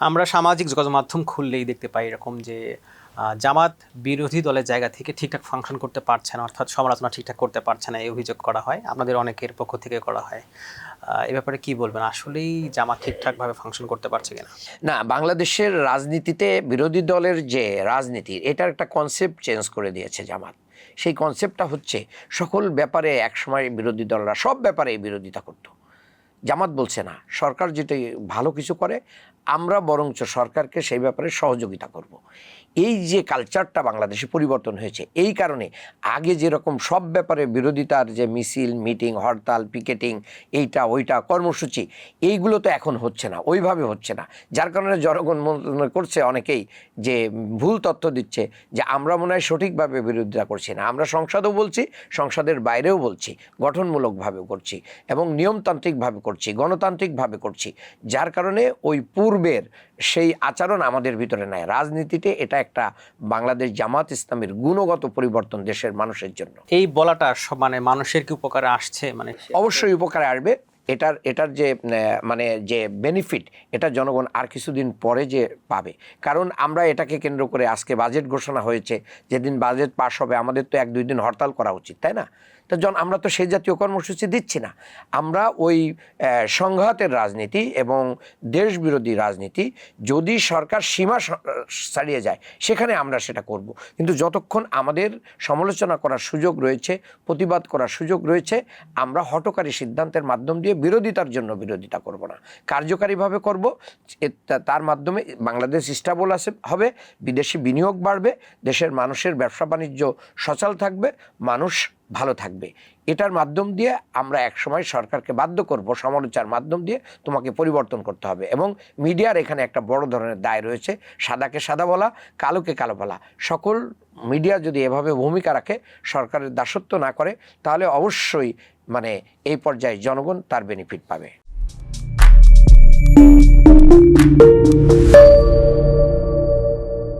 আমরা সামাজিক যোগাযোগ মাধ্যম খুললেই দেখতে পাই এরকম যে জামাত বিরোধী দলের জায়গা থেকে ঠিকঠাক ফাংশন করতে পারছে না, অর্থাৎ সমালোচনা ঠিকঠাক করতে পারছে না, এই অভিযোগ করা হয়, আপনাদের অনেকের পক্ষ থেকে করা হয়। এ ব্যাপারে কি বলবেন, আসলেই জামাত ঠিকঠাকভাবে ফাংশন করতে পারছে কিনা? না, বাংলাদেশের রাজনীতিতে বিরোধী দলের যে রাজনীতি, এটার একটা কনসেপ্ট চেঞ্জ করে দিয়েছে জামাত। সেই কনসেপ্টটা হচ্ছে সকল ব্যাপারে একসময় বিরোধী দলরা সব ব্যাপারে বিরোধিতা করত। জামাত বলছে না, সরকার যেটা ভালো কিছু করে আমরা বরঞ্চ সরকারকে সেই ব্যাপারে সহযোগিতা করব। এই যে কালচারটা বাংলাদেশে পরিবর্তন হয়েছে, এই কারণে আগে যেরকম সব ব্যাপারে বিরোধিতার যে মিছিল, মিটিং, হরতাল, পিকেটিং, এইটা ওইটা কর্মসূচি, এইগুলো তো এখন হচ্ছে না, ওইভাবে হচ্ছে না। যার কারণে জনগণ মনে করছে অনেকেই যে ভুল তথ্য দিচ্ছে যে আমরা মনে হয় সঠিকভাবে বিরোধিতা করছি না। আমরা সংসদেও বলছি, সংসদের বাইরেও বলছি, গঠনমূলকভাবে করছি এবং নিয়মতান্ত্রিকভাবে করছি, গণতান্ত্রিকভাবে করছি। যার কারণে ওই পূর্বের সেই আচরণ আমাদের ভিতরে নাই। রাজনীতিতে এটা একটা বাংলাদেশ জামাত ইসলামের গুণগত পরিবর্তন দেশের মানুষের জন্য। এই বলাটা মানে মানুষের কি উপকারে আসছে? মানে অবশ্যই উপকারে আসবে। এটার যে মানে যে বেনিফিট, এটা জনগণ আর কিছুদিন পরে যে পাবে। কারণ আমরা এটাকে কেন্দ্র করে আজকে বাজেট ঘোষণা হয়েছে, যেদিন বাজেট পাস হবে আমাদের তো 1-2 দিন হরতাল করা উচিত, তাই না? তো আমরা তো সেই জাতীয় কর্মসূচি দিচ্ছি না। আমরা ওই সংঘাতের রাজনীতি এবং দেশবিরোধী রাজনীতি, যদি সরকার সীমা ছাড়িয়ে যায় সেখানে আমরা সেটা করব। কিন্তু যতক্ষণ আমাদের সমালোচনা করার সুযোগ রয়েছে, প্রতিবাদ করার সুযোগ রয়েছে, আমরা হঠকারী সিদ্ধান্তের মাধ্যম দিয়ে বিরোধিতার জন্য বিরোধিতা করব না, কার্যকারীভাবে করব। তার মাধ্যমে বাংলাদেশ স্টেবল হবে, বিদেশি বিনিয়োগ বাড়বে, দেশের মানুষের ব্যবসা বাণিজ্য সচল থাকবে, মানুষ ভালো থাকবে। এটার মাধ্যম দিয়ে আমরা একসময় সরকারকে বাধ্য করব, সমালোচনার মাধ্যম দিয়ে তোমাকে পরিবর্তন করতে হবে। এবং মিডিয়ার এখানে একটা বড় ধরনের দায় রয়েছে, সাদাকে সাদা বলা, কালোকে কালো বলা। সকল মিডিয়া যদি এভাবে ভূমিকা রাখে, সরকারের দাসত্ব না করে, তাহলে অবশ্যই মানে এই পর্যায়ে জনগণ তার বেনিফিট পাবে।